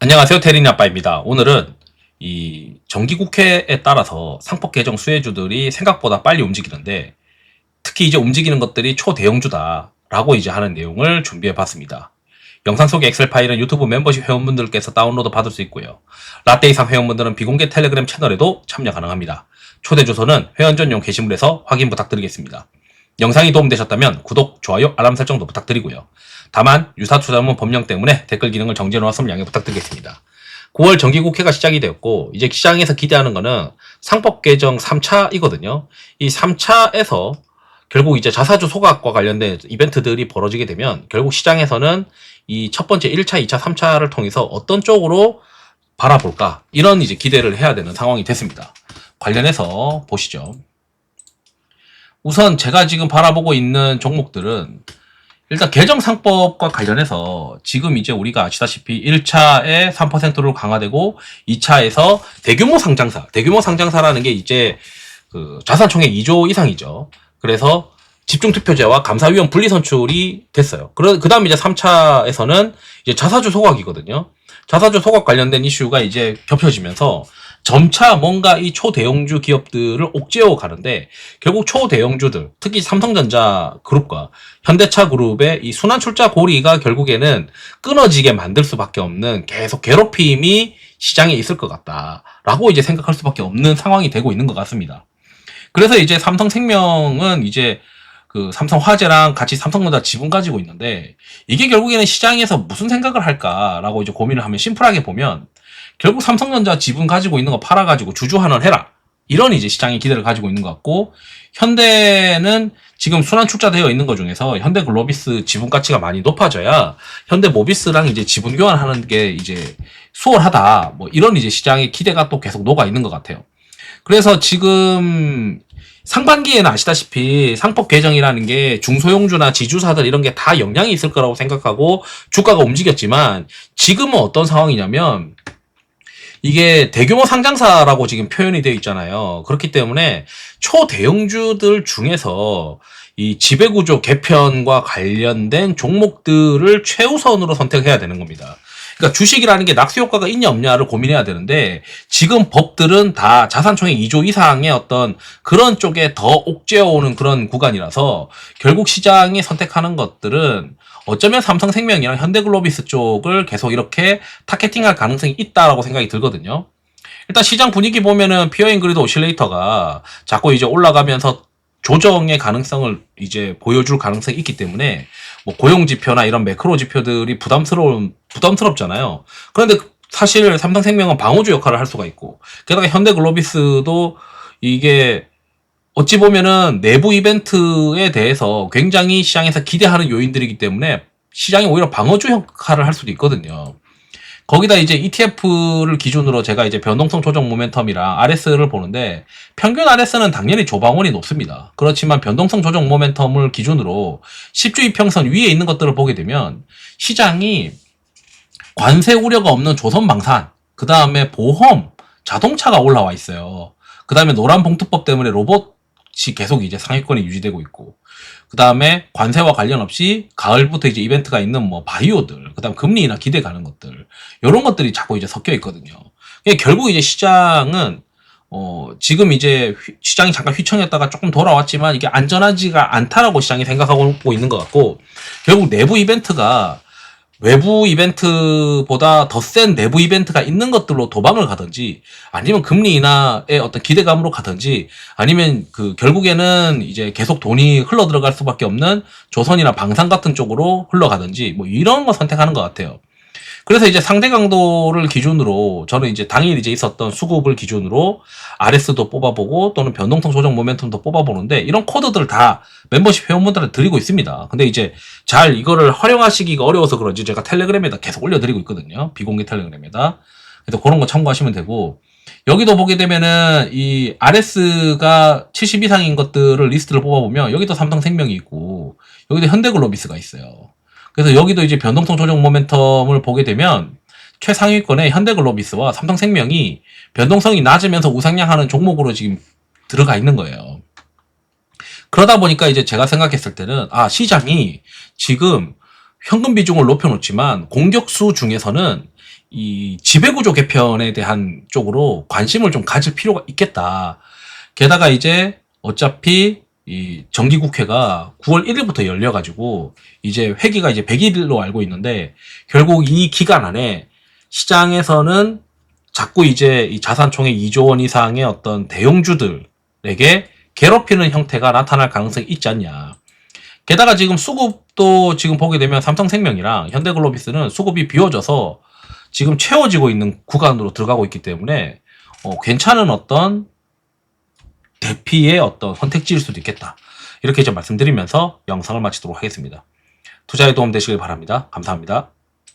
안녕하세요. 테린이 아빠입니다. 오늘은 이 정기국회에 따라서 상법 개정 수혜주들이 생각보다 빨리 움직이는데 특히 이제 움직이는 것들이 초대형주다라고 이제 하는 내용을 준비해 봤습니다. 영상 속의 엑셀 파일은 유튜브 멤버십 회원분들께서 다운로드 받을 수 있고요. 라떼 이상 회원분들은 비공개 텔레그램 채널에도 참여 가능합니다. 초대 주소는 회원 전용 게시물에서 확인 부탁드리겠습니다. 영상이 도움되셨다면 구독, 좋아요, 알람 설정도 부탁드리고요. 다만 유사투자문 법령 때문에 댓글 기능을 정지해 놓았으면 양해 부탁드리겠습니다. 9월 정기국회가 시작이 되었고 이제 시장에서 기대하는 거는 상법 개정 3차이거든요. 이 3차에서 결국 이제 자사주 소각과 관련된 이벤트들이 벌어지게 되면 결국 시장에서는 이 첫 번째 1차, 2차, 3차를 통해서 어떤 쪽으로 바라볼까 이런 이제 기대를 해야 되는 상황이 됐습니다. 관련해서 보시죠. 우선 제가 지금 바라보고 있는 종목들은 일단 개정상법과 관련해서 지금 이제 우리가 아시다시피 1차에 3%로 강화되고 2차에서 대규모 상장사라는 게 이제 그 자산총액 2조 이상이죠. 그래서 집중투표제와 감사위원 분리선출이 됐어요. 그 다음 이제 3차에서는 이제 자사주 소각이거든요. 자사주 소각 관련된 이슈가 이제 겹쳐지면서 점차 뭔가 이 초대형주 기업들을 옥죄어 가는데 결국 초대형주들, 특히 삼성전자 그룹과 현대차 그룹의 이 순환 출자 고리가 결국에는 끊어지게 만들 수밖에 없는 계속 괴롭힘이 시장에 있을 것 같다라고 이제 생각할 수밖에 없는 상황이 되고 있는 것 같습니다. 그래서 이제 삼성생명은 이제 그 삼성화재랑 같이 삼성전자 지분 가지고 있는데 이게 결국에는 시장에서 무슨 생각을 할까라고 이제 고민을 하면 심플하게 보면 결국 삼성전자 지분 가지고 있는 거 팔아가지고 주주환원 해라. 이런 이제 시장의 기대를 가지고 있는 것 같고, 현대는 지금 순환 출자되어 있는 것 중에서 현대글로비스 지분 가치가 많이 높아져야 현대모비스랑 이제 지분 교환하는 게 이제 수월하다. 뭐 이런 이제 시장의 기대가 또 계속 녹아 있는 것 같아요. 그래서 지금 상반기에는 아시다시피 상법 개정이라는 게 중소형주나 지주사들 이런 게 다 영향이 있을 거라고 생각하고 주가가 움직였지만 지금은 어떤 상황이냐면 이게 대규모 상장사라고 지금 표현이 되어 있잖아요. 그렇기 때문에 초대형주들 중에서 이 지배구조 개편과 관련된 종목들을 최우선으로 선택해야 되는 겁니다. 그러니까 주식이라는 게 낙수 효과가 있냐 없냐를 고민해야 되는데 지금 법들은 다 자산총액 2조 이상의 어떤 그런 쪽에 더 옥죄어오는 그런 구간이라서 결국 시장이 선택하는 것들은 어쩌면 삼성생명이랑 현대글로비스 쪽을 계속 이렇게 타겟팅할 가능성이 있다라고 생각이 들거든요. 일단 시장 분위기 보면은 피어앤그리드 오실레이터가 자꾸 이제 올라가면서 조정의 가능성을 이제 보여줄 가능성이 있기 때문에 뭐 고용 지표나 이런 매크로 지표들이 부담스럽잖아요. 그런데 사실 삼성생명은 방어주 역할을 할 수가 있고 게다가 현대글로비스도 이게 어찌 보면은 내부 이벤트에 대해서 굉장히 시장에서 기대하는 요인들이기 때문에 시장이 오히려 방어주 역할을 할 수도 있거든요. 거기다 이제 ETF를 기준으로 제가 이제 변동성 조정 모멘텀이랑 RS를 보는데 평균 RS는 당연히 조방원이 높습니다. 그렇지만 변동성 조정 모멘텀을 기준으로 10주 이평선 위에 있는 것들을 보게 되면 시장이 관세 우려가 없는 조선방산, 그 다음에 보험, 자동차가 올라와 있어요. 그 다음에 노란봉투법 때문에 로봇이 계속 이제 상위권에 유지되고 있고, 그 다음에 관세와 관련 없이 가을부터 이제 이벤트가 있는 뭐 바이오들, 그 다음 금리나 기대 가는 것들, 요런 것들이 자꾸 이제 섞여 있거든요. 결국 이제 시장은 지금 이제 시장이 잠깐 휘청했다가 조금 돌아왔지만 이게 안전하지가 않다라고 시장이 생각하고 있는 것 같고, 결국 내부 이벤트가 외부 이벤트보다 더 센 내부 이벤트가 있는 것들로 도망을 가든지 아니면 금리 인하의 어떤 기대감으로 가든지 아니면 그 결국에는 이제 계속 돈이 흘러 들어갈 수밖에 없는 조선이나 방산 같은 쪽으로 흘러가든지 뭐 이런 거 선택하는 것 같아요. 그래서 이제 상대 강도를 기준으로 저는 이제 당일 이제 있었던 수급을 기준으로 RS도 뽑아보고 또는 변동성 조정 모멘텀도 뽑아보는데 이런 코드들을 다 멤버십 회원분들한테 드리고 있습니다. 근데 이제 잘 이거를 활용하시기가 어려워서 그런지 제가 텔레그램에다 계속 올려드리고 있거든요. 비공개 텔레그램에다. 그래서 그런 거 참고하시면 되고, 여기도 보게 되면은 이 RS가 70 이상인 것들을 리스트를 뽑아보면 여기도 삼성생명이 있고 여기도 현대글로비스가 있어요. 그래서 여기도 이제 변동성 조정 모멘텀을 보게 되면 최상위권에 현대글로비스와 삼성생명이 변동성이 낮으면서 우상향하는 종목으로 지금 들어가 있는 거예요. 그러다 보니까 이제 제가 생각했을 때는 시장이 지금 현금 비중을 높여놓지만 공격수 중에서는 이 지배구조 개편에 대한 쪽으로 관심을 좀 가질 필요가 있겠다. 게다가 이제 어차피 이 정기국회가 9월 1일부터 열려가지고 이제 회기가 이제 100일로 알고 있는데 결국 이 기간 안에 시장에서는 자꾸 이제 이 자산총액 2조 원 이상의 어떤 대형주들에게 괴롭히는 형태가 나타날 가능성이 있지 않냐. 게다가 지금 수급도 지금 보게 되면 삼성생명이랑 현대글로비스는 수급이 비워져서 지금 채워지고 있는 구간으로 들어가고 있기 때문에 괜찮은 어떤 대피의 어떤 선택지일 수도 있겠다. 이렇게 좀 말씀드리면서 영상을 마치도록 하겠습니다. 투자에 도움 되시길 바랍니다. 감사합니다.